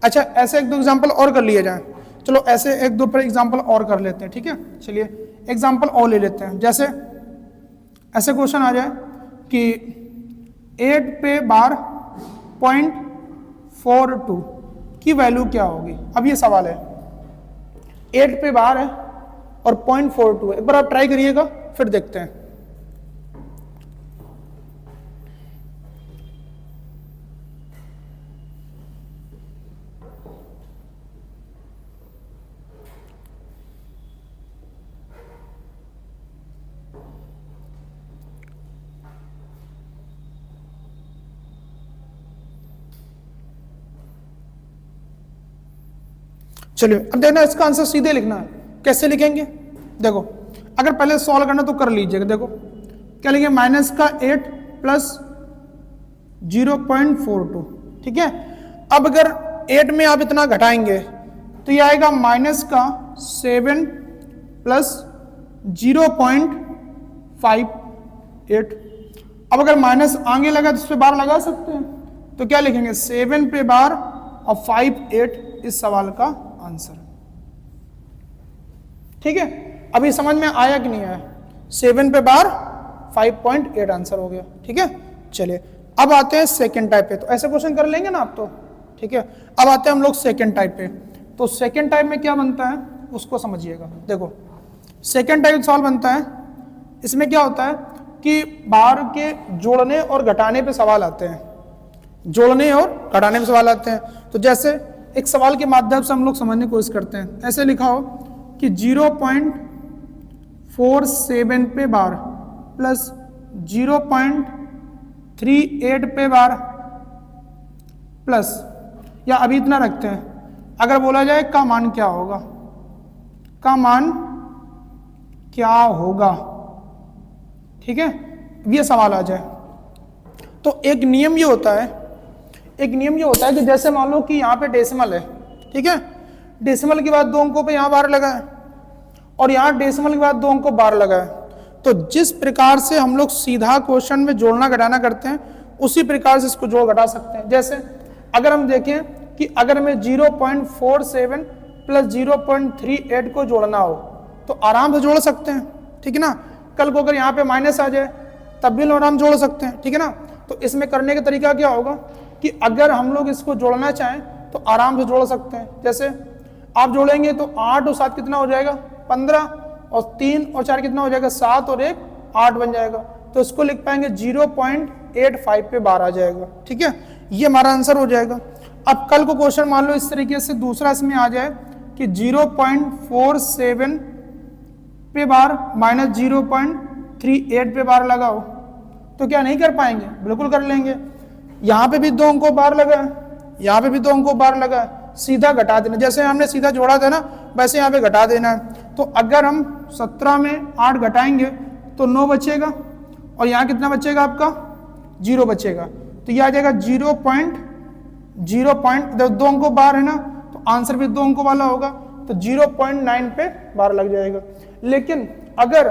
अच्छा, ऐसे एक दो एग्जाम्पल और कर लिए जाए। चलो ऐसे एक दो पर एग्जाम्पल और कर लेते हैं, ठीक है। चलिए एग्जाम्पल और ले लेते हैं। जैसे ऐसे क्वेश्चन आ जाए कि 8 पे बार 0.42 की वैल्यू क्या होगी। अब ये सवाल है, 8 पे बार है और 0.42 है। एक बार आप ट्राई करिएगा फिर देखते हैं। चलिए अब देखना, इसका आंसर सीधे लिखना है। कैसे लिखेंगे, देखो अगर पहले सॉल्व करना तो कर लीजिएगा। देखो क्या लिखेंगे, माइनस का 8 प्लस 0.42, ठीक है। अब अगर 8 में आप इतना घटाएंगे तो ये आएगा माइनस का 7 प्लस 0.58। अब अगर माइनस आगे लगा तो उस पर बार लगा सकते हैं, तो क्या लिखेंगे 7 पे बार और 58 इस सवाल का आंसर, ठीक है। अभी समझ में आया कि नहीं आया, 7 पे बार 5.8 आंसर हो गया, ठीक है। चलिए अब आते हैं सेकंड टाइप पे। तो ऐसे क्वेश्चन कर लेंगे ना आप तो, ठीक है। अब आते हैं हम लोग सेकंड टाइप पे। तो सेकंड टाइप में क्या बनता है उसको समझिएगा। देखो सेकंड टाइप सवाल बनता है, इसमें क्या होता है कि बार के जोड़ने और घटाने पे सवाल आते हैं, जोड़ने और घटाने पे सवाल आते हैं। तो जैसे एक सवाल के माध्यम से हम लोग समझने की कोशिश करते हैं। ऐसे लिखा हो कि 0.47 पे बार प्लस 0.38 पे बार प्लस, या अभी इतना रखते हैं, अगर बोला जाए का मान क्या होगा, का मान क्या होगा, ठीक है, ये सवाल आ जाए। तो एक नियम ये होता है, कि जैसे मान लो कि यहाँ पे डेसिमल है, ठीक है, डेसिमल के बाद 2 अंकों पे यहाँ बार लगा है और यहाँ डेसिमल के बाद 2 अंकों बार लगा है। तो जिस प्रकार से हम लोग सीधा क्वेश्चन में जोड़ना घटाना करते हैं उसी प्रकार से इसको जोड़ घटा सकते हैं। जैसे अगर हम देखें कि अगर मैं 0.47 प्लस 0.38 को जोड़ना हो तो आराम से जोड़ सकते हैं, ठीक है ना। कल को अगर यहाँ पे माइनस आ जाए तब भी आराम जोड़ सकते हैं, ठीक है ना। तो इसमें करने का तरीका क्या होगा कि अगर हम लोग इसको जोड़ना चाहें तो आराम से जोड़ सकते हैं। जैसे आप जोड़ेंगे तो 8 और 7 कितना हो जाएगा 15, और 3 और 4 कितना हो जाएगा 7 और 1 8 बन जाएगा। तो इसको लिख पाएंगे 0.85 पे बार आ जाएगा, ठीक है, ये हमारा आंसर हो जाएगा। अब कल को क्वेश्चन मान लो इस तरीके से दूसरा इसमें आ जाए कि 0.47 पे बार माइनस 0.38 पे बार लगाओ, तो क्या नहीं कर पाएंगे, बिल्कुल कर लेंगे। यहाँ पे भी 2 अंकों बार लगा है, यहाँ पे भी 2 अंकों बार लगा है, सीधा घटा देना, जैसे हमने सीधा जोड़ा था ना वैसे यहाँ पे घटा देना है। तो अगर हम 17 में 8 घटाएंगे तो 9 बचेगा और यहाँ कितना बचेगा आपका 0 बचेगा। तो ये आ जाएगा 2 अंकों बार है ना, तो आंसर भी 2 अंकों वाला होगा, तो 0.9 पे बार लग जाएगा। लेकिन अगर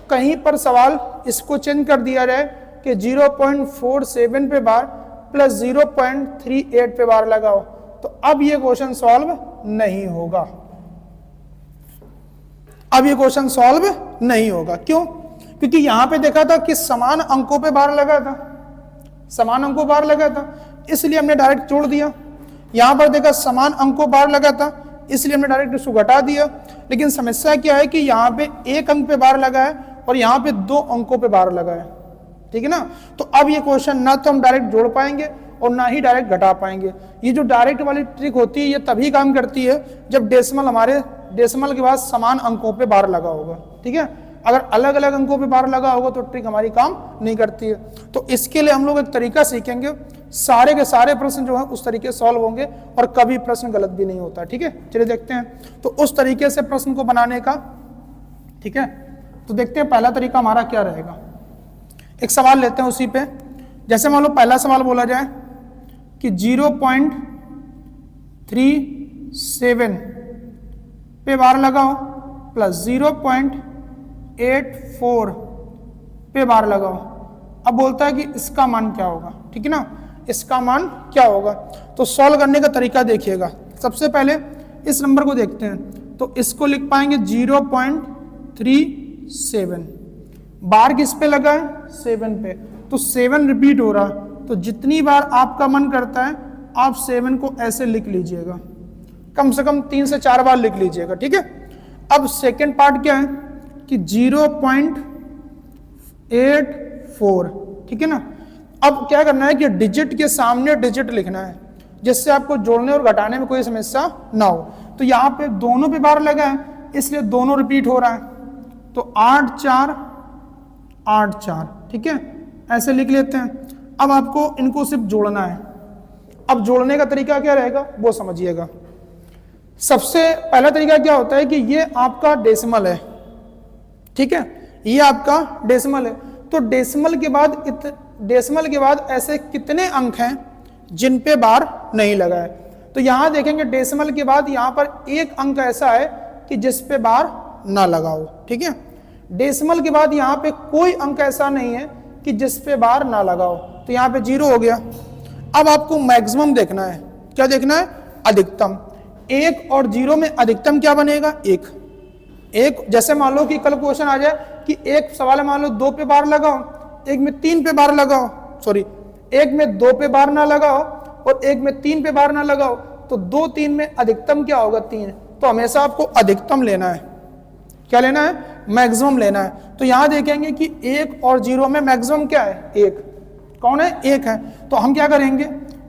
कहीं पर सवाल इसको चेंज कर दिया जाए कि 0.47 पे बार प्लस 0.38 पे बार लगाओ, तो अब ये क्वेश्चन सॉल्व नहीं होगा, अब ये क्वेश्चन सॉल्व नहीं होगा। क्यों? क्योंकि यहां पे देखा था कि समान अंकों पे बार लगा था, समान अंकों बार लगा था, इसलिए हमने डायरेक्ट जोड़ दिया। यहां पर देखा समान अंकों बार लगा था, इसलिए हमने डायरेक्ट इसको घटा दिया। लेकिन समस्या क्या है कि यहाँ पे 1 अंक पे बार लगा है और यहाँ पे 2 अंकों पे बार लगा है, ठीक है ना। तो अब ये क्वेश्चन ना तो हम डायरेक्ट जोड़ पाएंगे और ना ही डायरेक्ट घटा पाएंगे। ये जो डायरेक्ट वाली ट्रिक होती है ये तभी काम करती है जब डेसिमल के बाद समान अंकों पे बार लगा होगा, ठीक है। अगर अलग अलग अंकों पे बार लगा होगा तो ट्रिक हमारी काम नहीं करती है। तो इसके लिए हम लोग एक तरीका सीखेंगे, सारे के सारे प्रश्न जो है उस तरीके सॉल्व होंगे और कभी प्रश्न गलत भी नहीं होता, ठीक है। चलिए देखते हैं तो उस तरीके से प्रश्न को बनाने का, ठीक है। तो देखते हैं पहला तरीका हमारा क्या रहेगा। एक सवाल लेते हैं उसी पे, जैसे मान लो पहला सवाल बोला जाए कि 0.37 पे बार लगाओ प्लस 0.84 पे बार लगाओ। अब बोलता है कि इसका मान क्या होगा, ठीक है ना, इसका मान क्या होगा। तो सॉल्व करने का तरीका देखिएगा। सबसे पहले इस नंबर को देखते हैं, तो इसको लिख पाएंगे 0.37, बार किस पे लगा है, 7 पे, तो 7 रिपीट हो रहा, तो जितनी बार आपका मन करता है आप 7 को ऐसे लिख लीजिएगा, कम से कम 3 से 4 बार लिख लीजिएगा, ठीक है। अब सेकंड पार्ट क्या है कि 0.84, ठीक है ना। अब क्या करना है कि डिजिट के सामने डिजिट लिखना है जिससे आपको जोड़ने और घटाने में कोई समस्या ना हो। तो यहाँ पे दोनों पे बार लगा है इसलिए दोनों रिपीट हो रहा है, तो 8 4 8 4, ठीक है, ऐसे लिख लेते हैं। अब आपको इनको सिर्फ जोड़ना है। अब जोड़ने का तरीका क्या रहेगा वो समझिएगा। सबसे पहला तरीका क्या होता है कि ये आपका डेसिमल है, ठीक है, ये आपका डेसिमल है। तो डेसिमल के बाद ऐसे कितने अंक हैं जिन पे बार नहीं लगा है। तो यहां देखेंगे डेसिमल के बाद यहां पर एक अंक ऐसा है कि जिस पे बार ना लगा हो, ठीक है। डेसिमल के बाद यहाँ पे कोई अंक ऐसा नहीं है कि जिस पे बार ना लगा हो, तो यहाँ पे 0 हो गया। अब आपको मैक्सिमम देखना है, क्या देखना है, अधिकतम। 1 और 0 में अधिकतम क्या बनेगा, 1। जैसे मान लो कि कल क्वेश्चन आ जाए कि एक सवाल है, मान लो 2 पे बार लगाओ, एक में 3 पे बार लगाओ, सॉरी एक में 2 पे बार ना लगाओ और एक में 3 पे बार ना लगाओ, तो 2 3 में अधिकतम क्या होगा, 3। तो हमेशा आपको अधिकतम लेना है, क्या लेना है, मैक्सिमम लेना है। तो यहां देखेंगे कि 1 और 0 में मैक्सिमम क्या है, 1। कौन है, 1 है। तो हम क्या करेंगे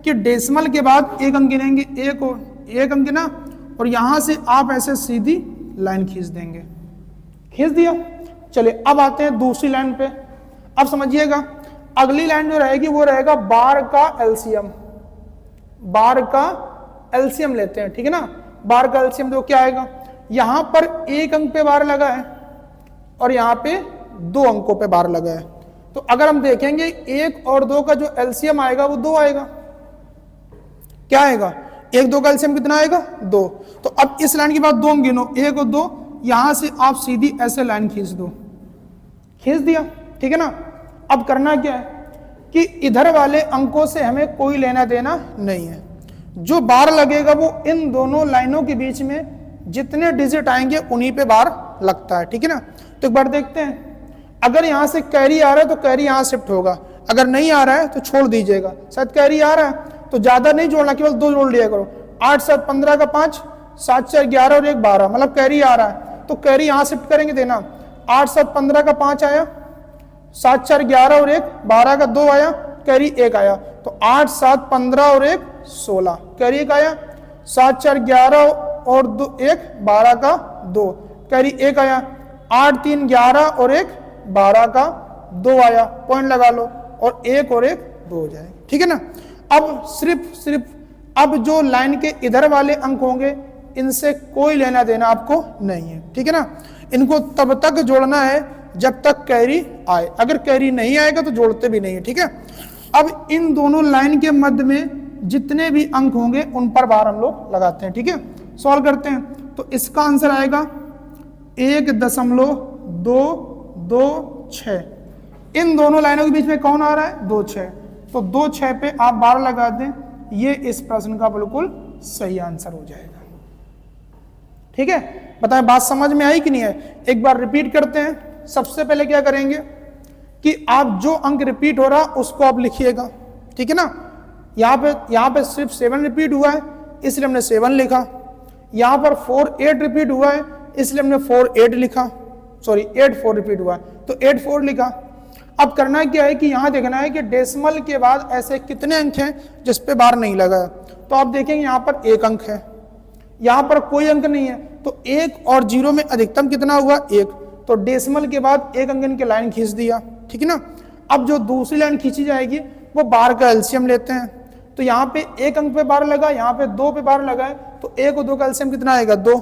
कि डेसिमल के बाद एक अंक गिनेंगे, एक अंक गिना और यहां से आप ऐसे सीधी लाइन खींच देंगे, खींच दिया। चलिए अब आते हैं दूसरी लाइन पे। अब समझिएगा अगली लाइन जो रहेगी वो रहेगा बार का एलसीएम। बार का एलसीएम लेते हैं, ठीक है ना। बार का एलसीएम तो क्या आएगा, यहां पर एक अंक पे बार लगा है और यहां पे 2 अंकों पे बार लगा है। तो अगर हम देखेंगे 1 और 2 का जो एलसीएम आएगा वो 2 आएगा। क्या आएगा, 1 2 का एलसीएम कितना आएगा, 2। तो अब इस लाइन के बाद 2 अंक गिनो, 1 और 2, यहां से आप सीधी ऐसे लाइन खींच दो, खींच दिया, ठीक है ना। अब करना क्या है कि इधर वाले अंकों से हमें कोई लेना देना नहीं है। जो बार लगेगा वो इन दोनों लाइनों के बीच में जितने डिजिट आएंगे उन्हीं पे बार लगता है, ठीक है ना। तो एक बार देखते हैं, अगर यहां से कैरी आ रहा है तो कैरी यहां शिफ्ट होगा, अगर नहीं आ रहा है तो छोड़ दीजिएगा। शायद कैरी आ रहा है तो ज्यादा नहीं जोड़ना, केवल 2 जोड़ लिया करो। 8 7 15 का 5, 7 4 11 और 1 12, मतलब कैरी आ रहा है तो कैरी यहां शिफ्ट करेंगे देना। 8 7 15 का 5 आया, 7 4 11 और 1 12 का 2 आया, कैरी 1 आया, तो 8 7 15 और 1 16, कैरी 1 आया। 7 4 11 और 2 1 12 का 2, कैरी 1 आया। 8 3 11 और 1 12 का 2 आया, पॉइंट लगा लो और 1 और 1 2 हो जाए, ठीक है ना। अब सिर्फ अब जो लाइन के इधर वाले अंक होंगे इनसे कोई लेना देना आपको नहीं है, ठीक है ना। इनको तब तक जोड़ना है जब तक कैरी आए, अगर कैरी नहीं आएगा तो जोड़ते भी नहीं है, ठीक है। अब इन दोनों लाइन के मध्य में जितने भी अंक होंगे उन पर बार हम लोग लगाते हैं, ठीक है। सॉल्व करते हैं तो इसका आंसर आएगा 1.226। इन दोनों लाइनों के बीच में कौन आ रहा है, 2 6, तो 2 6 पे आप बार लगा दें, ये इस प्रश्न का बिल्कुल सही आंसर हो जाएगा, ठीक है। बताएं बात समझ में आई कि नहीं है। एक बार रिपीट करते हैं। सबसे पहले क्या करेंगे कि आप जो अंक रिपीट हो रहा उसको आप लिखिएगा, ठीक है ना। यहाँ पे सिर्फ 7 रिपीट हुआ है इसलिए हमने 7 लिखा। यहाँ पर 4 8 रिपीट हुआ है इसलिए हमने 4 8 लिखा, सॉरी 8 4 रिपीट हुआ है तो 8 4 लिखा। अब करना क्या है कि यहाँ देखना है कि डेसिमल के बाद ऐसे कितने अंक हैं जिस पे बार नहीं लगा है। तो आप देखेंगे यहाँ पर एक अंक है, यहाँ पर कोई अंक नहीं है, तो 1 और 0 में अधिकतम कितना हुआ 1, तो डेसिमल के बाद एक अंक इनके लाइन खींच दिया, ठीक है ना। अब जो दूसरी लाइन खींची जाएगी वो बार का एलसीएम लेते हैं, तो यहाँ पे एक अंक पे बार लगा, यहाँ पे 2 पे बार लगा है, तो 1 और 2 का एलसीएम कितना आएगा 2।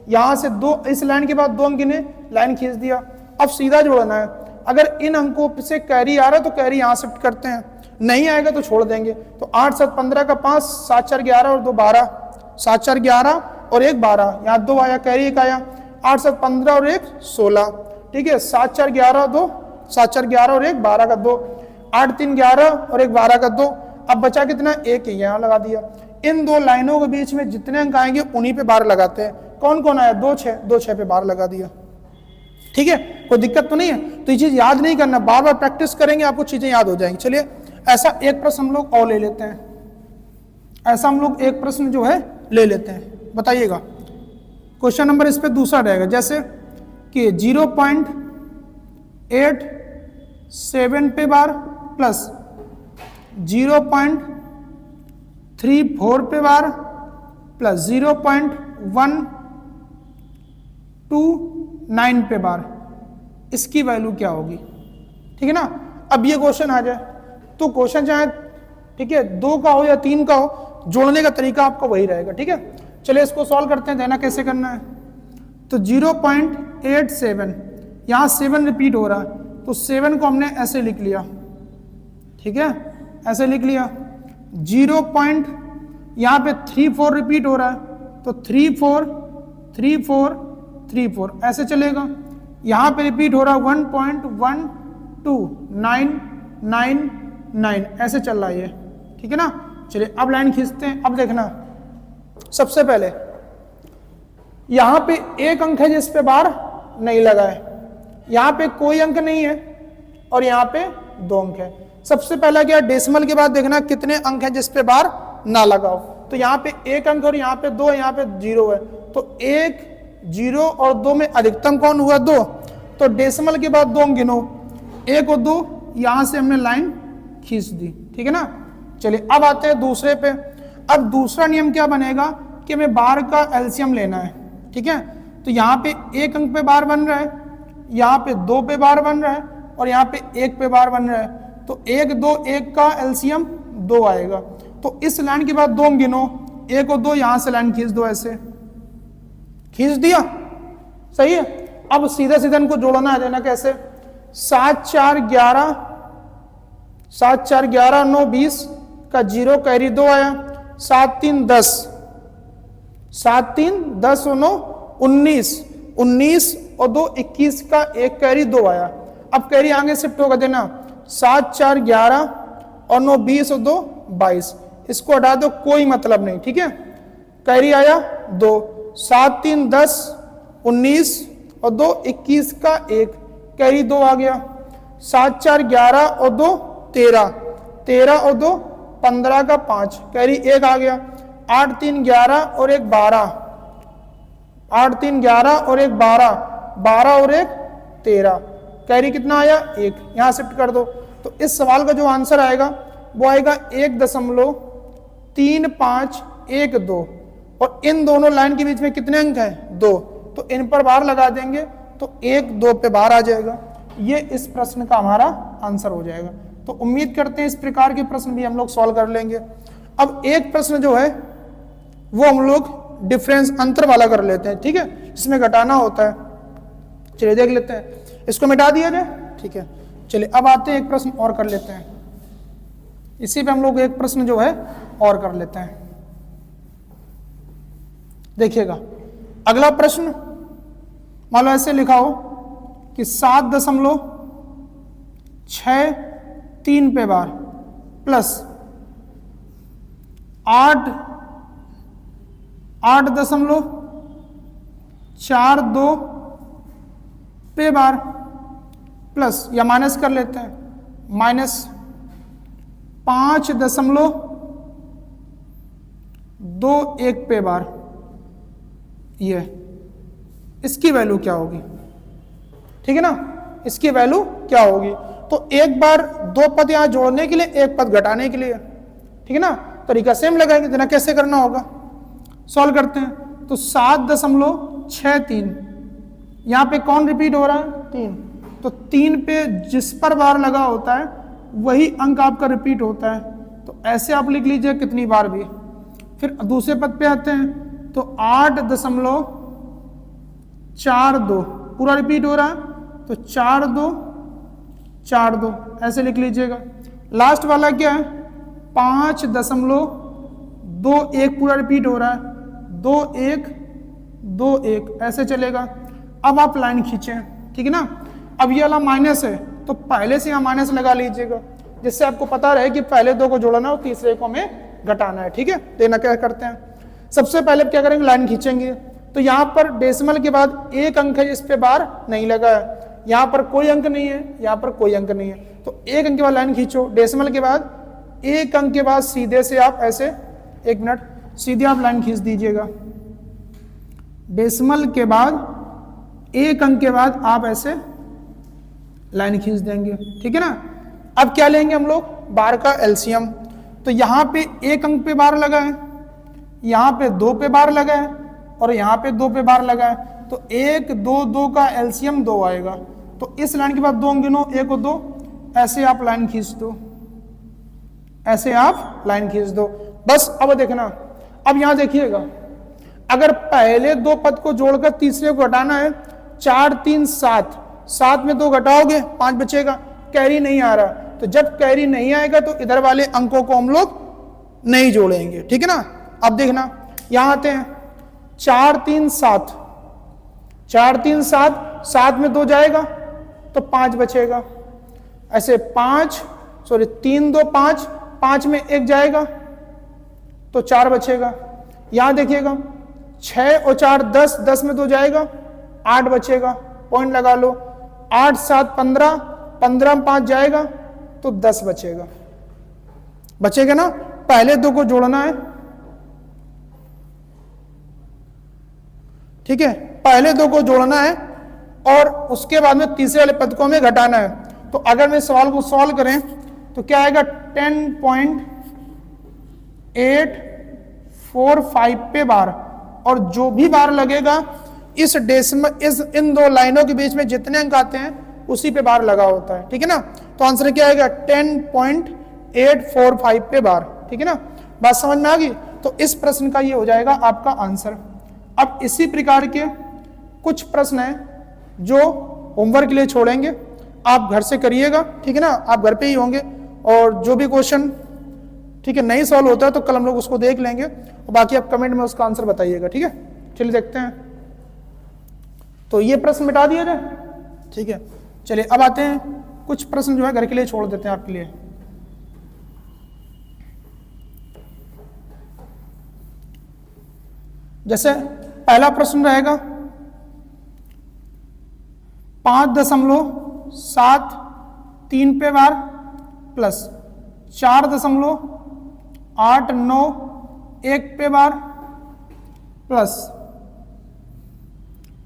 यहाँ से 2 इस लाइन के बाद 2 अंक ने लाइन खींच दिया। अब सीधा जोड़ना है, अगर इन अंकों से कैरी आ रहा है तो कैरी यहाँ शिफ्ट करते हैं, नहीं आएगा तो छोड़ देंगे। तो 8 7 15 का 5, 7 4 11 और 2 12, 7 4 11 और 1 12, यहाँ 2 आया, कैरी 1 आया, 8 7 15 और 1 16, ठीक है। 7 4 11 2, 7 4 11 और 1 12 का 2, 8 3 11 और 1 12 का 2। अब बचा कितना 1 यहाँ लगा दिया। इन दो लाइनों के बीच में जितने अंक आएंगे उन्हीं पे बार लगाते हैं। कौन कौन आया 2 6, 2 6 पे बार लगा दिया, ठीक है, कोई दिक्कत तो नहीं है। तो ये चीज याद नहीं करना, बार बार प्रैक्टिस करेंगे आपको चीजें याद हो जाएंगी। चलिए ऐसा एक प्रश्न हम लोग और ले लेते हैं, ऐसा हम लोग एक प्रश्न जो है ले लेते हैं, बताइएगा। क्वेश्चन नंबर इस पे दूसरा रहेगा, जैसे कि 0.87 पे बार प्लस 0.34 पे बार प्लस 0.129 पे बार, इसकी वैल्यू क्या होगी, ठीक है ना। अब ये क्वेश्चन आ जाए तो क्वेश्चन चाहे ठीक है 2 का हो या 3 का हो, जोड़ने का तरीका आपका वही रहेगा, ठीक है। चलिए इसको सॉल्व करते हैं, देना कैसे करना है। तो 0.87 यहाँ 7 रिपीट हो रहा है, तो 7 को हमने ऐसे लिख लिया, ठीक है, ऐसे लिख लिया। 0. यहाँ पे 3 4 रिपीट हो रहा है, तो 3 4 3 4 3 4 ऐसे चलेगा। यहाँ पे रिपीट हो रहा है 1.12999 ऐसे चल रहा है ये, ठीक है ना। चलिए अब लाइन खींचते हैं। अब देखना सबसे पहले यहाँ पे एक अंक है जिस पे बार नहीं लगा है, यहाँ पे कोई अंक नहीं है और यहाँ पे 2 अंक है। सबसे पहला क्या, डेसिमल के बाद देखना कितने अंक हैं जिस पे बार ना लगाओ। तो यहाँ पे 1 अंक और यहाँ पे 2 है, यहाँ पे 0 है, तो 1 0 और 2 में अधिकतम कौन हुआ 2, तो डेसिमल के बाद 2 अंक गिनो, 1 और 2, यहां से हमने लाइन खींच दी, ठीक है ना। चलिए अब आते हैं दूसरे पे। अब दूसरा नियम क्या बनेगा कि हमें बार का एलसीएम लेना है, ठीक है। तो यहाँ पे 1 अंक पे बार बन रहा है, यहाँ पे 2 पे बार बन रहा है और यहाँ पे 1 पे बार बन रहा है, तो 1 2 1 का एलसीएम 2 आएगा। तो इस लाइन के बाद 2 अंक गिनो, 1 और 2, यहां से लाइन खींच दो, ऐसे खींच दिया, सही है। अब सीधा सीधा इनको जोड़ना है, देना कैसे, 7 4 11 7 4 11 9 20 का 0 कैरी 2 आया, 7 3 10 7 3 10 और 9 19 19 और 2 21 का 1 कैरी 2 आया। अब कैरी आगे शिफ्ट होगा, देना 7 4 11 और 9 20 और 2 22, इसको हटा दो, कोई मतलब नहीं, ठीक है। कैरी आया 2, 7 3 10 19 और 2 21 का 1 कैरी 2 आ गया, 7 4 11 और 2 13 13 और 2 15 का 5 कैरी 1 आ गया, 8 3 11 और 1 12 8 3 11 और 1 12 12 और 1 13 कैरी कितना आया 1, यहां शिफ्ट कर दो। तो इस सवाल का जो आंसर आएगा वो आएगा 1.3512 और इन दोनों लाइन के बीच में कितने अंक हैं 2, तो इन पर बार लगा देंगे तो 1 2 पे बार आ जाएगा। ये इस प्रश्न का हमारा आंसर हो जाएगा। तो उम्मीद करते हैं इस प्रकार के प्रश्न भी हम लोग सॉल्व कर लेंगे। अब एक प्रश्न जो है वो हम लोग डिफरेंस अंतर वाला कर लेते हैं, ठीक है, इसमें घटाना होता है। चलिए देख लेते हैं, इसको मिटा दिया जाए, ठीक है। चलिए अब आते हैं एक प्रश्न और कर लेते हैं, इसी पे हम लोग एक प्रश्न जो है और कर लेते हैं। देखिएगा अगला प्रश्न, मान लो ऐसे लिखा हो कि 7.63 पे बार प्लस 8.42 पे बार प्लस, या माइनस कर लेते हैं, माइनस 5.21 पे बार, ये इसकी वैल्यू क्या होगी, ठीक है ना, इसकी वैल्यू क्या होगी। तो एक बार दो पद यहाँ जोड़ने के लिए, एक पद घटाने के लिए, ठीक है ना। तरीका सेम लगाएंगे, देना कैसे करना होगा, सॉल्व करते हैं। तो 7.63, यहाँ पे कौन रिपीट हो रहा है, 3, तो 3 पे जिस पर बार लगा होता है वही अंक आपका रिपीट होता है, तो ऐसे आप लिख लीजिए कितनी बार भी। फिर दूसरे पद पे आते हैं, तो 8.42 पूरा रिपीट हो रहा है, तो 4 ऐसे लिख लीजिएगा। लास्ट वाला क्या है, 5.21 पूरा रिपीट हो रहा है, 2 1 ऐसे चलेगा। अब आप लाइन खींचें, ठीक है ना। अब ये वाला माइनस है, तो पहले से यहाँ माइनस लगा लीजिएगा, जिससे आपको पता रहे कि पहले दो को जोड़ना है और तीसरे को हमें घटाना है, ठीक है। देना क्या करते हैं, सबसे पहले क्या करेंगे, लाइन खींचेंगे। तो यहाँ पर डेसिमल के बाद एक अंक है, इस पे बार नहीं लगा है, यहाँ पर कोई अंक नहीं है, यहाँ पर कोई अंक नहीं है, तो एक अंक के बाद लाइन खींचो। डेसिमल के बाद एक अंक के बाद सीधे से आप ऐसे, 1 मिनट, सीधे आप लाइन खींच दीजिएगा। डेसिमल के बाद एक अंक के बाद आप ऐसे लाइन खींच देंगे, ठीक है ना। अब क्या लेंगे हम लोग, बार का एलसीएम। तो यहाँ पे एक अंक पे बार लगा है, यहाँ पे 2 पे बार लगा है और यहाँ पे 2 पे बार लगा है, तो 1 2 2 का एलसीएम 2 आएगा। तो इस लाइन के बाद 2 अंक गिनो, 1 और 2, ऐसे आप लाइन खींच दो, ऐसे आप लाइन खींच दो बस। अब देखना, अब यहां देखिएगा, अगर पहले दो पद को जोड़कर तीसरे को घटाना है, 4 3 7, 7 में 2 घटाओगे 5 बचेगा, कैरी नहीं आ रहा, तो जब कैरी नहीं आएगा तो इधर वाले अंकों को हम लोग नहीं जोड़ेंगे, ठीक है ना। अब देखना, यहां आते हैं, 4 3 7, 4 3 7, 7 में 2 जाएगा तो 5 बचेगा, ऐसे 3 2 5, 5 में 1 जाएगा तो 4 बचेगा। यहां देखिएगा, 6 और 4 10, 10 में 2 जाएगा, 8 बचेगा, पॉइंट लगा लो। 8 7 15, 15 में 5 जाएगा तो 10 बचेगा, बचेगा ना। पहले दो को जोड़ना है, ठीक है, पहले दो को जोड़ना है और उसके बाद में तीसरे वाले पद को हमें घटाना है। तो अगर मैं सवाल को सॉल्व करें तो क्या आएगा, 10.845 पे बार, और जो भी बार लगेगा इस डेसिमल, इन दो लाइनों के बीच में जितने अंक आते हैं उसी पे बार लगा होता है, ठीक है ना। तो आंसर क्या आएगा, 10.845 पे बार, ठीक है ना। बात समझ में आ गई। तो इस प्रश्न का ये हो जाएगा आपका आंसर। अब इसी प्रकार के कुछ प्रश्न हैं जो होमवर्क के लिए छोड़ेंगे, आप घर से करिएगा, ठीक है ना। आप घर पे ही होंगे और जो भी क्वेश्चन, ठीक है, नहीं सॉल्व होता है तो कल हम लोग उसको देख लेंगे और बाकी आप कमेंट में उसका आंसर बताइएगा, ठीक है। चलिए देखते हैं, तो ये प्रश्न मिटा दिया जाए, ठीक है। चलिए अब आते हैं, कुछ प्रश्न जो है घर के लिए छोड़ देते हैं आपके लिए। जैसे पहला प्रश्न रहेगा, 5.73 पे बार प्लस 4.891 पे बार प्लस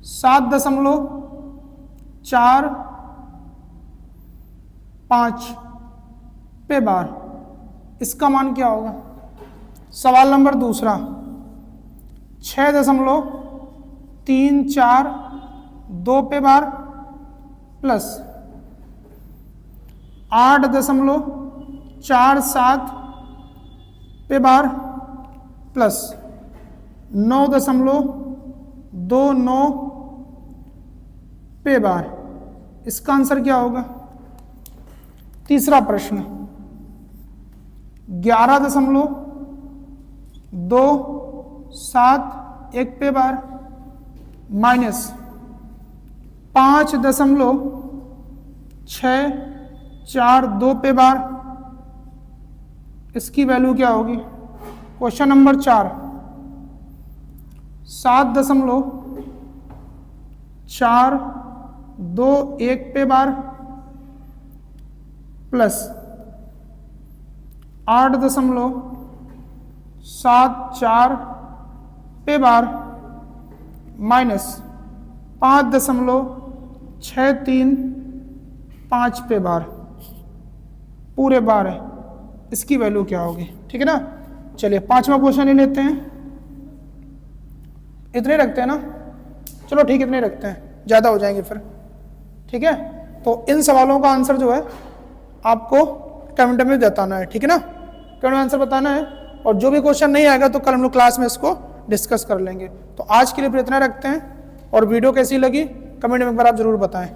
7.45 पे बार, इसका मान क्या होगा। सवाल नंबर दूसरा, 6.342 पे बार प्लस 8.47 पे बार प्लस 9.29 पे बार, इसका आंसर क्या होगा। तीसरा प्रश्न, 11.271 पे बार माइनस 5.642 पे बार, इसकी वैल्यू क्या होगी। क्वेश्चन नंबर 4, 7.421 पे बार प्लस 8.74 पे बार माइनस 5.635 पे बार, पूरे 12, इसकी वैल्यू क्या होगी, ठीक है ना। चलिए 5वां क्वेश्चन ले लेते हैं। इतने रखते हैं ना, चलो ठीक, इतने रखते हैं, ज़्यादा हो जाएंगे फिर, ठीक है। तो इन सवालों का आंसर जो है आपको कमेंट में बताना है, ठीक है ना, कमेंट में आंसर बताना है। और जो भी क्वेश्चन नहीं आएगा तो कल हम लोग क्लास में इसको डिस्कस कर लेंगे। तो आज के लिए फिर इतना रखते हैं, और वीडियो कैसी लगी कमेंट में एक बार आप जरूर बताएं।